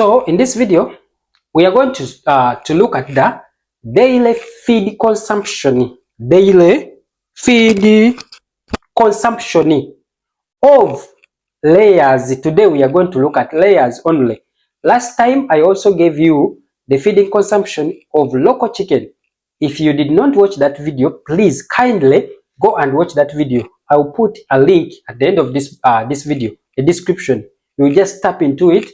So in this video, we are going to look at the daily feed consumption. Daily feed consumption of layers. Today we are going to look at layers only. Last time I also gave you the feeding consumption of local chicken. If you did not watch that video, please kindly go and watch that video. I will put a link at the end of this video, a description. You will just tap into it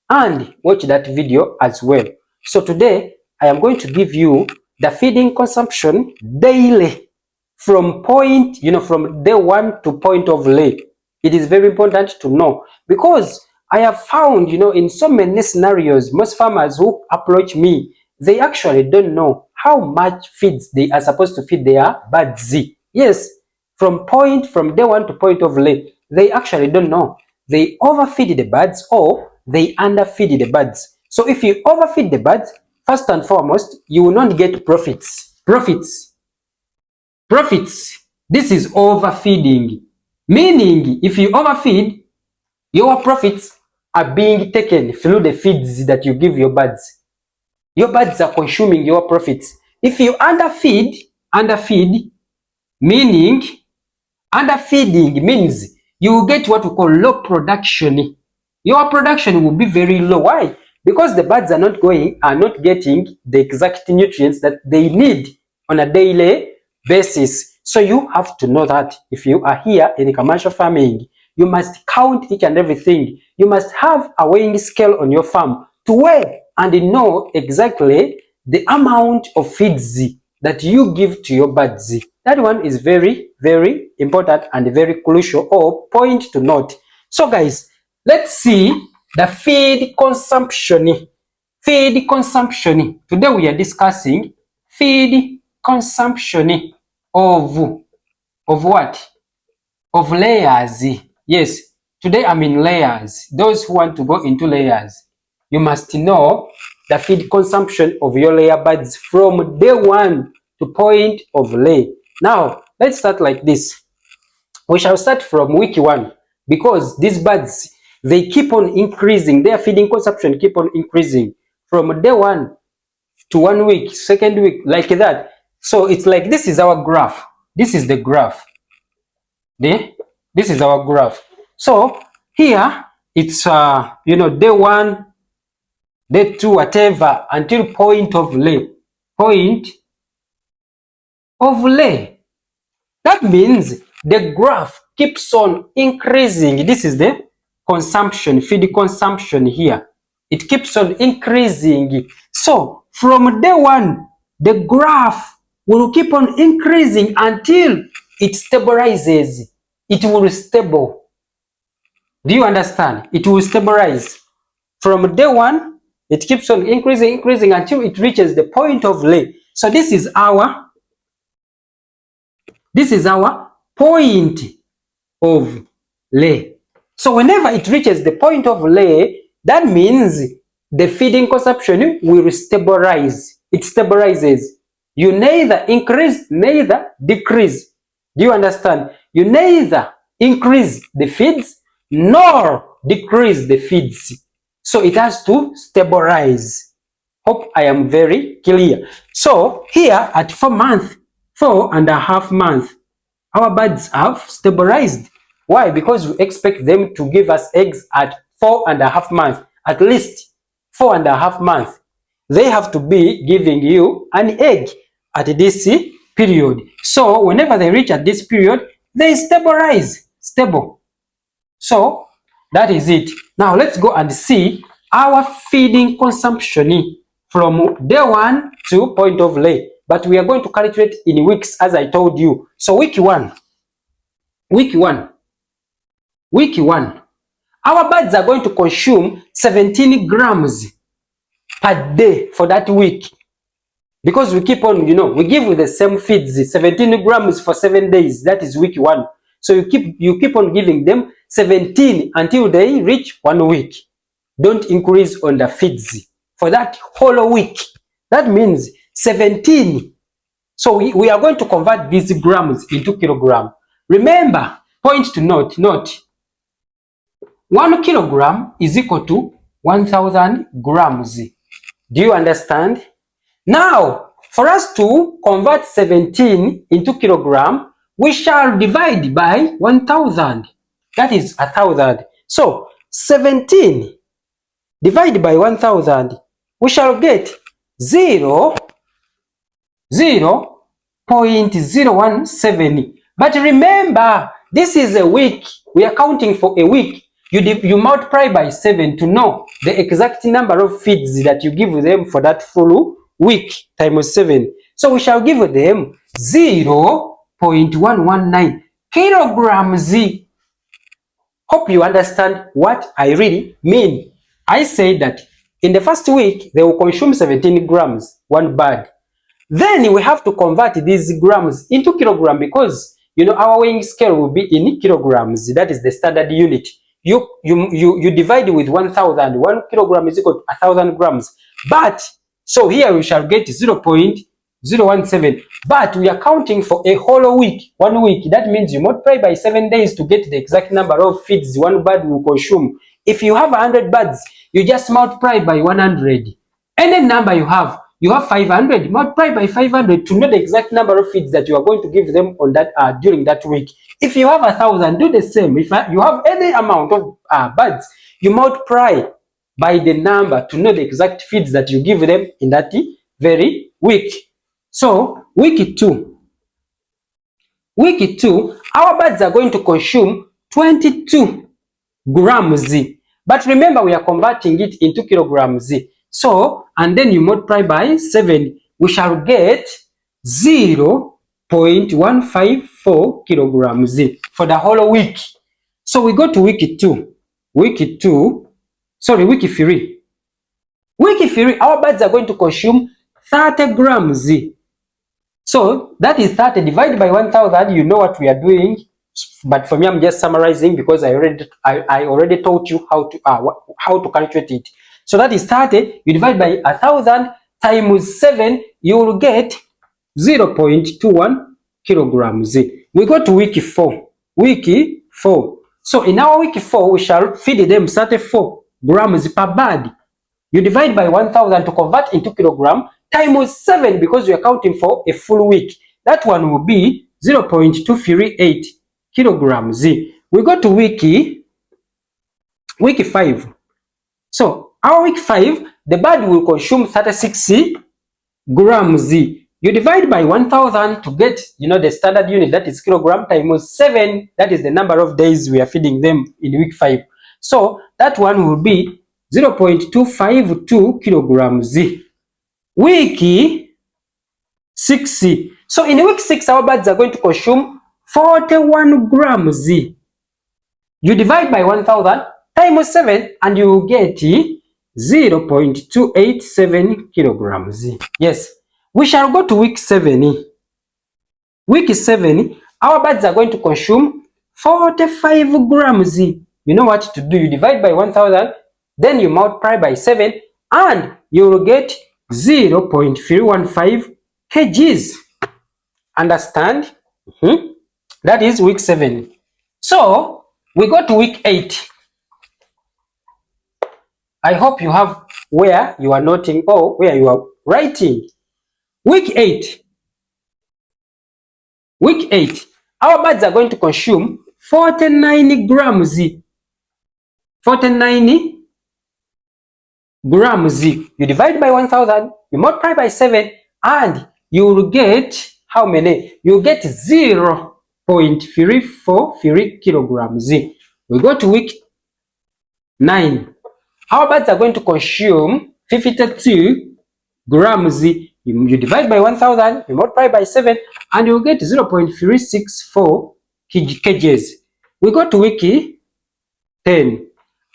and watch that video as well. So today I am going to give you the feeding consumption daily from from day one to point of lay. It is very important to know, because I have found, in so many scenarios, most farmers who approach me, they actually don't know how much feeds they are supposed to feed their birds. Yes, from day one to point of lay, they actually don't know. They overfeed the birds or they underfeed the birds. So if you overfeed the birds, first and foremost, you will not get profits. This is overfeeding. Meaning, if you overfeed, your profits are being taken through the feeds that you give your birds. Your birds are consuming your profits. If you underfeeding means you will get what we call low production. Your production will be very low. Why? Because the birds are not getting the exact nutrients that they need on a daily basis. So you have to know that if you are here in commercial farming, you must count each and everything. You must have a weighing scale on your farm to weigh and know exactly the amount of feeds that you give to your birds. That one is very, very important and very crucial, or point to note. So guys, let's see the feed consumption. Feed consumption. Today we are discussing feed consumption of what? Of layers. Yes, today I'm in layers. Those who want to go into layers, you must know the feed consumption of your layer birds from day one to point of lay. Now, let's start like this. We shall start from week 1, because these birds, they keep on increasing. Their feeding consumption keep on increasing from day 1 to 1 week, second week, like that. So it's like, this is our graph. This is the graph. This is our graph. So here it's day 1, day 2, whatever, until point of lay. Point of lay. That means the graph keeps on increasing. This is the consumption, feed consumption here. It keeps on increasing. So from day 1, the graph will keep on increasing until it stabilizes. It will stable. Do you understand? It will stabilize. From day 1, it keeps on increasing until it reaches the point of lay. So this is our point of lay. So whenever it reaches the point of lay, that means the feeding consumption will stabilize. It stabilizes. You neither increase, neither decrease. Do you understand? You neither increase the feeds nor decrease the feeds. So it has to stabilize. Hope I am very clear. So here at 4.5 months, our birds have stabilized. Why? Because we expect them to give us eggs at 4.5 months, at least 4.5 months. They have to be giving you an egg at this period. So whenever they reach at this period, they stabilize, stable. So that is it. Now let's go and see our feeding consumption from day 1 to point of lay. But we are going to calculate in weeks, as I told you. So week 1, our birds are going to consume 17 grams per day for that week. Because we keep on, we give the same feeds, 17 grams for 7 days. That is week 1. So you keep on giving them 17 until they reach 1 week. Don't increase on the feeds for that whole week. That means 17. So we are going to convert these grams into kilogram. Remember, point to note, 1 kilogram is equal to 1000 grams. Do you understand? Now, for us to convert 17 into kilogram, we shall divide by 1000. That is 1000. So, 17 divided by 1000, we shall get 0.017. But remember, this is a week. We are counting for a week. You multiply by 7 to know the exact number of feeds that you give them for that full week times 7. So we shall give them 0.119 kilograms. Hope you understand what I really mean. I say that in the first week, they will consume 17 grams, one bird. Then we have to convert these grams into kilograms because, our weighing scale will be in kilograms. That is the standard unit. You divide with 1000. 1 kilogram is equal to 1000 grams. But, so here we shall get 0.017. But we are counting for a whole week, 1 week. That means you multiply by 7 days to get the exact number of feeds one bird will consume. If you have 100 birds, you just multiply by 100. Any number you have 500, multiply by 500 to know the exact number of feeds that you are going to give them on that during that week. If you have 1000, do the same. If you have any amount of birds, you multiply by the number to know the exact feeds that you give them in that very week. So, week 2. Week 2, our birds are going to consume 22 grams. But remember, we are converting it into kilograms. So, and then you multiply by 7, we shall get 0.154 kilograms for the whole week. So we go to week 3. Week 3, our birds are going to consume 30 grams. So that is 30 divided by 1000. You know what we are doing. But for me, I'm just summarizing because I already taught you how to calculate it. So that is 30. You divide by 1000 times 7, you will get 0.21 kilograms. We go to week 4. Week 4. So in our week 4, we shall feed them 34 grams per bird. You divide by 1000 to convert into kilogram times 7 because we are counting for a full week. That one will be 0.238 kilograms. We go to week 5. So our week 5, the bird will consume 36 grams. You divide by 1000 to get, the standard unit, that is kilogram, times 7, that is the number of days we are feeding them in week 5. So that one will be 0.252 kilograms. Week 6. So in week 6, our birds are going to consume 41 grams. You divide by 1000 times 7 and you will get 0.287 kilograms. Yes. We shall go to week 7. Week 7, our birds are going to consume 45 grams. You know what to do. You divide by 1000, then you multiply by 7, and you will get 0.315 kgs. Understand? That is week 7. So, we go to week 8. I hope you have where you are noting or where you are writing. Week 8. Week 8. Our birds are going to consume 49 grams. 49 grams. You divide by 1000, you multiply by 7, and you will get how many? You get 0.343 kilograms. We go to week 9. Our birds are going to consume 52 grams. You divide by 1000, you multiply by 7, and you get 0.364 kgs. We go to week 10.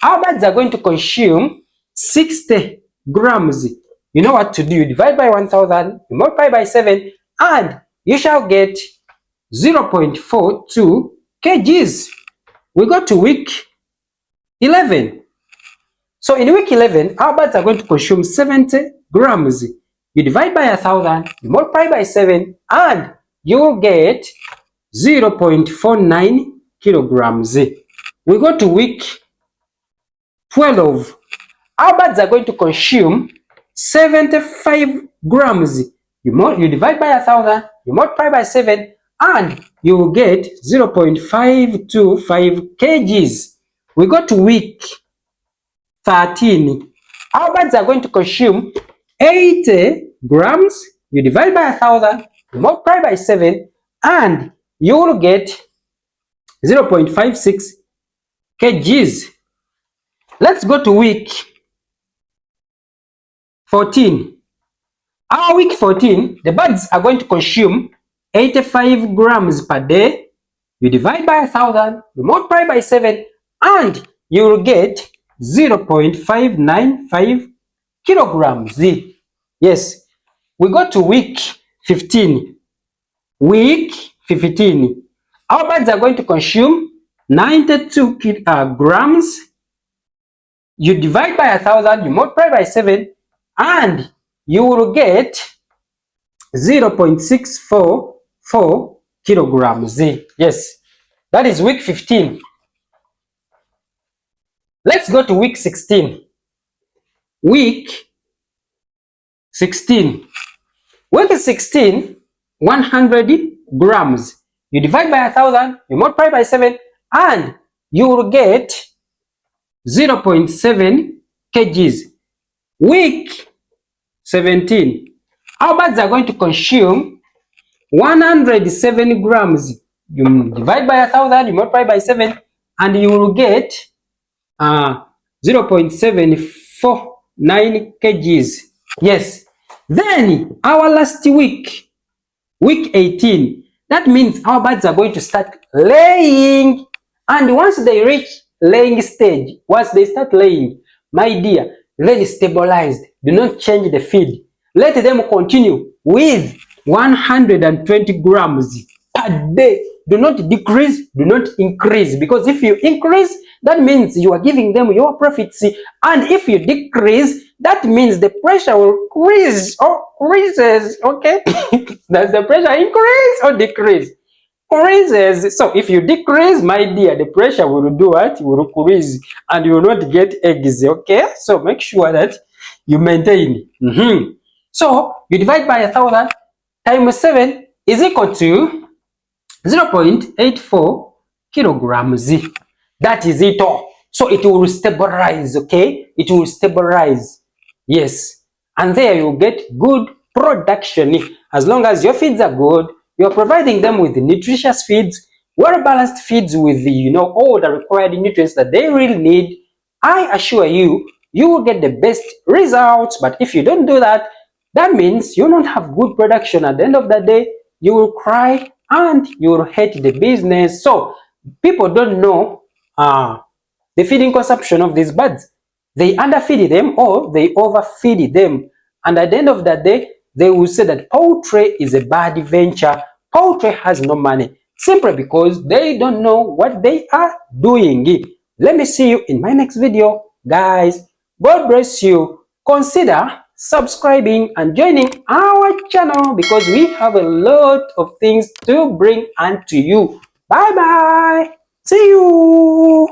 Our birds are going to consume 60 grams. You know what to do. You divide by 1000, you multiply by 7, and you shall get 0.42 kgs. We go to week 11. So in week 11, our birds are going to consume 70 grams. You divide by 1000, you multiply by 7, and you will get 0.49 kilograms. We go to week 12. our birds are going to consume 75 grams. You divide by 1,000, you multiply by 7, and you will get 0.525 kgs. We go to week 13. Our birds are going to consume 80 grams. You divide by 1,000, you multiply by 7, and you will get 0.56 kgs. Let's go to week 14. Our week 14, the birds are going to consume 85 grams per day. You divide by 1,000, you multiply by 7, and you will get 0.595 kilograms. Yes, we go to week 15. Week 15, our birds are going to consume 92 grams. You divide by 1,000, you multiply by 7, and you will get 0.644 kilograms. Yes, that is week 15. Let's go to week 16. Week 16. Week 16, 100 grams. You divide by 1,000, you multiply by 7, and you will get 0.7 kgs. Week 17, our birds are going to consume 107 grams. You divide by 1,000, you multiply by 7, and you will get 0.749 kgs. Yes. Then our last week, week 18, that means our birds are going to start laying. And once they reach laying stage, once they start laying, my dear, then stabilized. Do not change the feed. Let them continue with 120 grams per day. Do not decrease, do not increase, because if you increase, that means you are giving them your profits, and if you decrease, that means the pressure will increase or increases. Okay. Does the pressure increase or decrease? Increases. So if you decrease, my dear, the pressure will do what? Will increase, and you will not get eggs. Okay, so make sure that you maintain. So you divide by 1,000 times 7 is equal to 0.84 kilograms. That is it all. So it will stabilize. Okay, it will stabilize. Yes, and there you get good production. As long as your feeds are good, you are providing them with nutritious feeds, well balanced feeds with all the required nutrients that they really need. I assure you, you will get the best results. But if you don't do that, that means you don't have good production. At the end of the day, you will cry and you will hate the business. So people don't know the feeding consumption of these birds. They underfeed them or they overfeed them, and at the end of the day, they will say that poultry is a bad venture. Poultry has no money, simply because they don't know what they are doing. Let me see you in my next video, guys. God bless you. Consider subscribing and joining our channel, because we have a lot of things to bring unto you. Bye bye. See you.